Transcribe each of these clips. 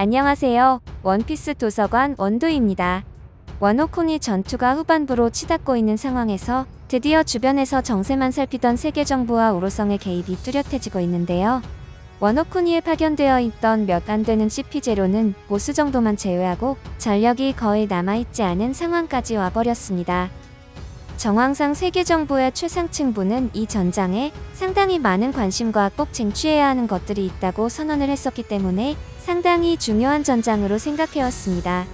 안녕하세요. 원피스 도서관 원도입니다. 와노쿠니 전투가 후반부로 치닫고 있는 상황에서 드디어 주변에서 정세만 살피던 세계 정부와 오로성의 개입이 뚜렷해지고 있는데요. 와노쿠니에 파견되어 있던 몇 안 되는 CP0는 보스 정도만 제외하고 전력이 거의 남아있지 않은 상황까지 와버렸습니다. 정황상 세계 정부의 최상층부는 이 전장에 상당히 많은 관심과 꼭 쟁취해야 하는 것들이 있다고 선언을 했었기 때문에 상당히 중요한 전장으로 생각해왔습니다.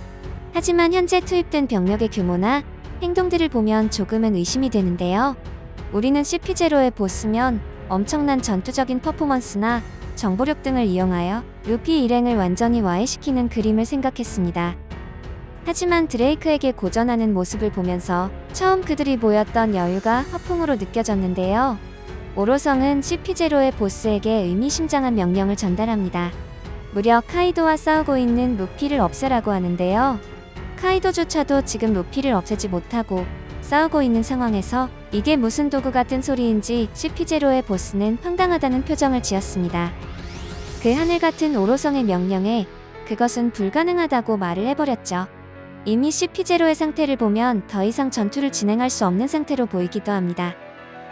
하지만 현재 투입된 병력의 규모나 행동들을 보면 조금은 의심이 되는데요. 우리는 CP0의 보스면 엄청난 전투적인 퍼포먼스나 정보력 등을 이용하여 루피 일행을 완전히 와해시키는 그림을 생각했습니다. 하지만 드레이크에게 고전하는 모습을 보면서 처음 그들이 보였던 여유가 허풍으로 느껴졌는데요. 오로성은 CP0의 보스에게 의미심장한 명령을 전달합니다. 무려 카이도와 싸우고 있는 루피를 없애라고 하는데요. 카이도조차도 지금 루피를 없애지 못하고 싸우고 있는 상황에서 이게 무슨 도구 같은 소리인지 CP0의 보스는 황당하다는 표정을 지었습니다. 그 하늘같은 오로성의 명령에 그것은 불가능하다고 말을 해버렸죠. 이미 CP0의 상태를 보면 더 이상 전투를 진행할 수 없는 상태로 보이기도 합니다.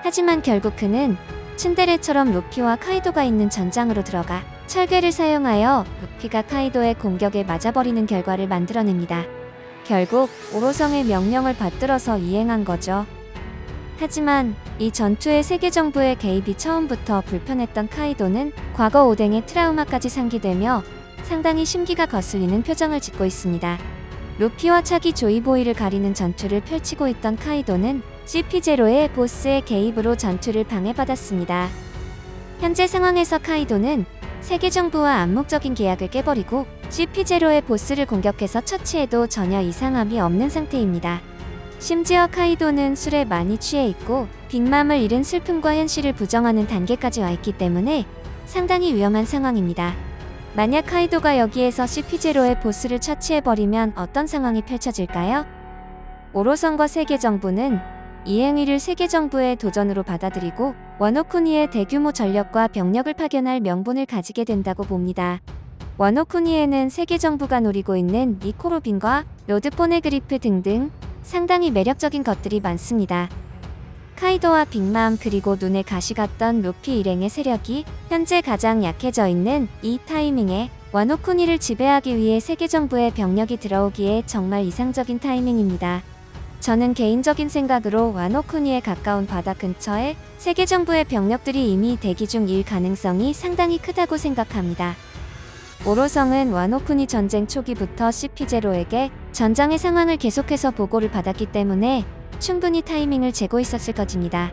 하지만 결국 그는 츤데레처럼 루피와 카이도가 있는 전장으로 들어가 철괴를 사용하여 루피가 카이도의 공격에 맞아버리는 결과를 만들어냅니다. 결국 오로성의 명령을 받들어서 이행한 거죠. 하지만 이 전투에 세계 정부의 개입이 처음부터 불편했던 카이도는 과거 오뎅의 트라우마까지 상기되며 상당히 심기가 거슬리는 표정을 짓고 있습니다. 루피와 차기 조이보이를 가리는 전투를 펼치고 있던 카이도는 CP0의 보스의 개입으로 전투를 방해받았습니다. 현재 상황에서 카이도는 세계 정부와 암묵적인 계약을 깨버리고 CP0의 보스를 공격해서 처치해도 전혀 이상함이 없는 상태입니다. 심지어 카이도는 술에 많이 취해 있고 빅맘을 잃은 슬픔과 현실을 부정하는 단계까지 와 있기 때문에 상당히 위험한 상황입니다. 만약 카이도가 여기에서 CP0의 보스를 처치해버리면 어떤 상황이 펼쳐질까요? 오로성과 세계 정부는 이 행위를 세계 정부의 도전으로 받아들이고 와노쿠니의 대규모 전력과 병력을 파견할 명분을 가지게 된다고 봅니다. 와노쿠니에는 세계 정부가 노리고 있는 니코로빈과 로드 포네그리프 등등 상당히 매력적인 것들이 많습니다. 카이도와 빅맘 그리고 눈에 가시 갔던 루피 일행의 세력이 현재 가장 약해져 있는 이 타이밍에 와노쿠니를 지배하기 위해 세계 정부의 병력이 들어오기에 정말 이상적인 타이밍입니다. 저는 개인적인 생각으로 와노쿠니에 가까운 바다 근처에 세계 정부의 병력들이 이미 대기 중일 가능성이 상당히 크다고 생각합니다. 오로성은 와노쿠니 전쟁 초기부터 CP0에게 전장의 상황을 계속해서 보고를 받았기 때문에 충분히 타이밍을 재고 있었을 것입니다.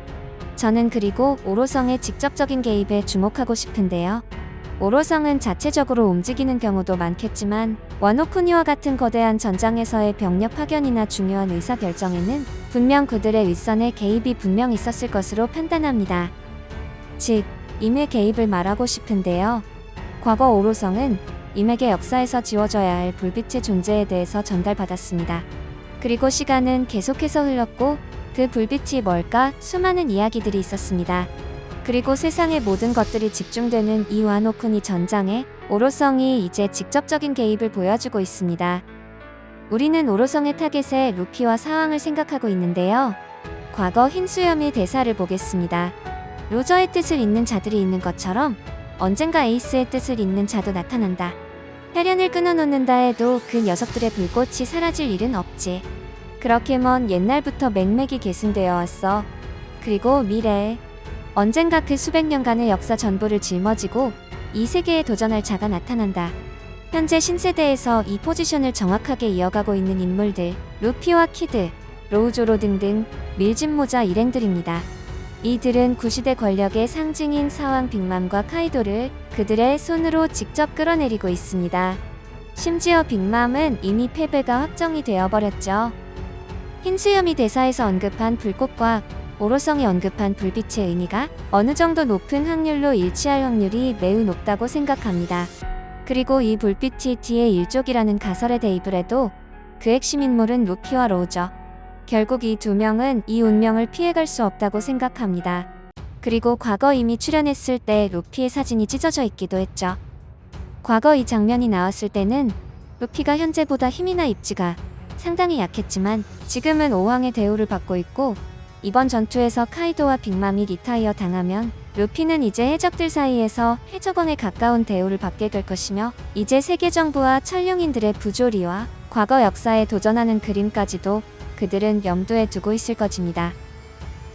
저는 그리고 오로성의 직접적인 개입에 주목하고 싶은데요. 오로성은 자체적으로 움직이는 경우도 많겠지만 와노쿠니와 같은 거대한 전장에서의 병력 파견이나 중요한 의사결정에는 분명 그들의 윗선의 개입이 분명 있었을 것으로 판단합니다. 즉, 임의 개입을 말하고 싶은데요. 과거 오로성은 임에게 역사에서 지워져야 할 불빛의 존재에 대해서 전달받았습니다. 그리고 시간은 계속해서 흘렀고 그 불빛이 뭘까 수많은 이야기들이 있었습니다. 그리고 세상의 모든 것들이 집중되는 이 와노쿠니 전장에 오로성이 이제 직접적인 개입을 보여주고 있습니다. 우리는 오로성의 타겟에 루피와 사왕을 생각하고 있는데요. 과거 흰수염의 대사를 보겠습니다. 로저의 뜻을 잇는 자들이 있는 것처럼 언젠가 에이스의 뜻을 잇는 자도 나타난다. 혈연을 끊어놓는다 해도 그 녀석들의 불꽃이 사라질 일은 없지. 그렇게 먼 옛날부터 맥맥이 계승되어 왔어. 그리고 미래에 언젠가 그 수백 년간의 역사 전부를 짊어지고 이 세계에 도전할 자가 나타난다. 현재 신세대에서 이 포지션을 정확하게 이어가고 있는 인물들, 루피와 키드, 로우조로 등등 밀짚모자 일행들입니다. 이들은 구시대 권력의 상징인 사왕 빅맘과 카이도를 그들의 손으로 직접 끌어내리고 있습니다. 심지어 빅맘은 이미 패배가 확정이 되어버렸죠. 흰수염이 대사에서 언급한 불꽃과 오로성이 언급한 불빛의 의미가 어느 정도 높은 확률로 일치할 확률이 매우 높다고 생각합니다. 그리고 이 불빛이 뒤에 일족이라는 가설에 대입을 해도 그 핵심 인물은 루피와 로우죠. 결국 이 두 명은 이 운명을 피해갈 수 없다고 생각합니다. 그리고 과거 이미 출연했을 때 루피의 사진이 찢어져 있기도 했죠. 과거 이 장면이 나왔을 때는 루피가 현재보다 힘이나 입지가 상당히 약했지만 지금은 5왕의 대우를 받고 있고, 이번 전투에서 카이도와 빅맘이 리타이어 당하면 루피는 이제 해적들 사이에서 해적왕에 가까운 대우를 받게 될 것이며, 이제 세계정부와 천룡인들의 부조리와 과거 역사에 도전하는 그림까지도 그들은 염두에 두고 있을 것입니다.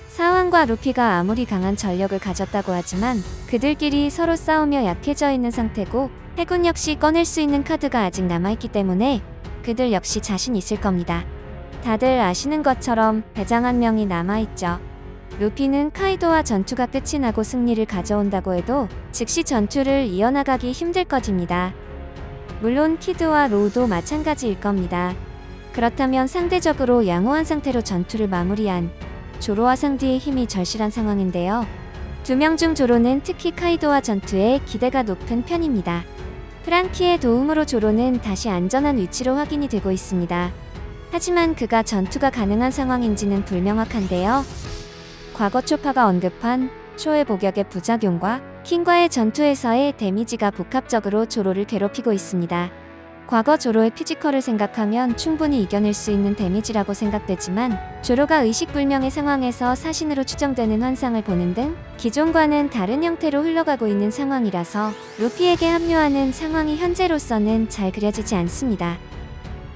사왕과 루피가 아무리 강한 전력을 가졌다고 하지만 그들끼리 서로 싸우며 약해져 있는 상태고, 해군 역시 꺼낼 수 있는 카드가 아직 남아있기 때문에 그들 역시 자신 있을 겁니다. 다들 아시는 것처럼 대장 한 명이 남아있죠. 루피는 카이도와 전투가 끝이 나고 승리를 가져온다고 해도 즉시 전투를 이어나가기 힘들 것입니다. 물론 키드와 로우도 마찬가지일 겁니다. 그렇다면 상대적으로 양호한 상태로 전투를 마무리한 조로와 상디의 힘이 절실한 상황인데요. 두 명 중 조로는 특히 카이도와 전투에 기대가 높은 편입니다. 프랑키의 도움으로 조로는 다시 안전한 위치로 확인이 되고 있습니다. 하지만 그가 전투가 가능한 상황인지는 불명확한데요. 과거 초파가 언급한 초의 복역의 부작용과 킹과의 전투에서의 데미지가 복합적으로 조로를 괴롭히고 있습니다. 과거 조로의 피지컬을 생각하면 충분히 이겨낼 수 있는 데미지라고 생각되지만, 조로가 의식불명의 상황에서 사신으로 추정되는 환상을 보는 등 기존과는 다른 형태로 흘러가고 있는 상황이라서 루피에게 합류하는 상황이 현재로서는 잘 그려지지 않습니다.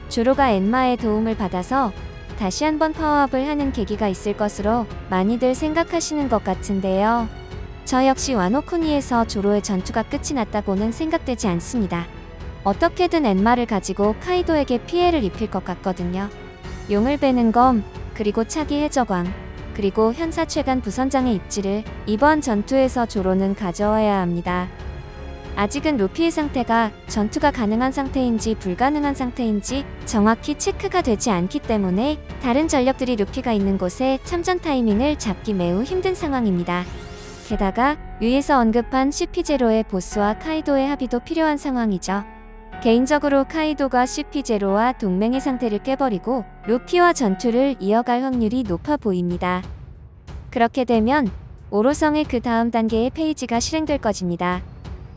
조로가 엔마의 도움을 받아서 다시 한번 파워업을 하는 계기가 있을 것으로 많이들 생각하시는 것 같은데요. 저 역시 와노쿠니에서 조로의 전투가 끝이 났다고는 생각되지 않습니다. 어떻게든 엔마를 가지고 카이도에게 피해를 입힐 것 같거든요. 용을 베는 검, 그리고 차기 해적왕, 그리고 현사 최간 부선장의 입지를 이번 전투에서 조로는 가져와야 합니다. 아직은 루피의 상태가 전투가 가능한 상태인지 불가능한 상태인지 정확히 체크가 되지 않기 때문에 다른 전력들이 루피가 있는 곳에 참전 타이밍을 잡기 매우 힘든 상황입니다. 게다가 위에서 언급한 CP0의 보스와 카이도의 합의도 필요한 상황이죠. 개인적으로 카이도가 CP0와 동맹의 상태를 깨버리고 루피와 전투를 이어갈 확률이 높아 보입니다. 그렇게 되면 오로성의 그 다음 단계의 페이지가 실행될 것입니다.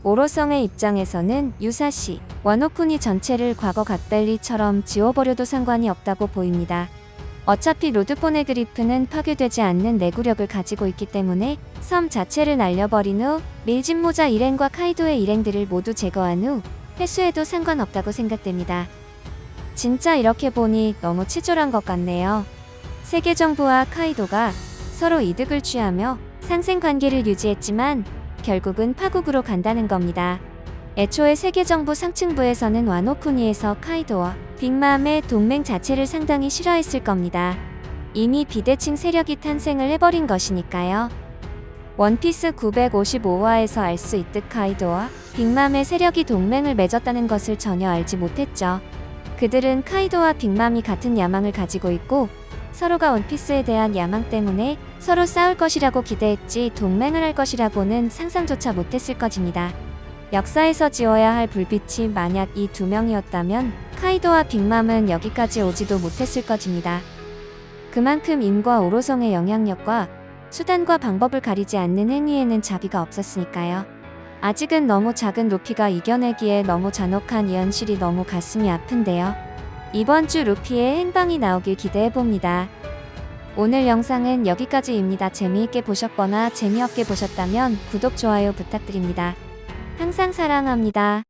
오로성의 입장에서는 유사시, 와노쿠니 전체를 과거 갓벨리처럼 지워버려도 상관이 없다고 보입니다. 어차피 로드포네그리프는 파괴되지 않는 내구력을 가지고 있기 때문에 섬 자체를 날려버린 후 밀짚모자 일행과 카이도의 일행들을 모두 제거한 후 회수해도 상관없다고 생각됩니다. 진짜 이렇게 보니 너무 치졸한 것 같네요. 세계정부와 카이도가 서로 이득을 취하며 상생관계를 유지했지만 결국은 파국으로 간다는 겁니다. 애초에 세계정부 상층부에서는 와노쿠니에서 카이도와 빅맘의 동맹 자체를 상당히 싫어했을 겁니다. 이미 비대칭 세력이 탄생을 해버린 것이니까요. 원피스 955화에서 알 수 있듯 카이도와 빅맘의 세력이 동맹을 맺었다는 것을 전혀 알지 못했죠. 그들은 카이도와 빅맘이 같은 야망을 가지고 있고 서로가 원피스에 대한 야망 때문에 서로 싸울 것이라고 기대했지 동맹을 할 것이라고는 상상조차 못했을 것입니다. 역사에서 지워야 할 불빛이 만약 이 두 명이었다면 카이도와 빅맘은 여기까지 오지도 못했을 것입니다. 그만큼 임과 오로성의 영향력과 수단과 방법을 가리지 않는 행위에는 자비가 없었으니까요. 아직은 너무 작은 루피가 이겨내기에 너무 잔혹한 이 현실이 너무 가슴이 아픈데요. 이번 주 루피의 행방이 나오길 기대해봅니다. 오늘 영상은 여기까지입니다. 재미있게 보셨거나 재미없게 보셨다면 구독, 좋아요 부탁드립니다. 항상 사랑합니다.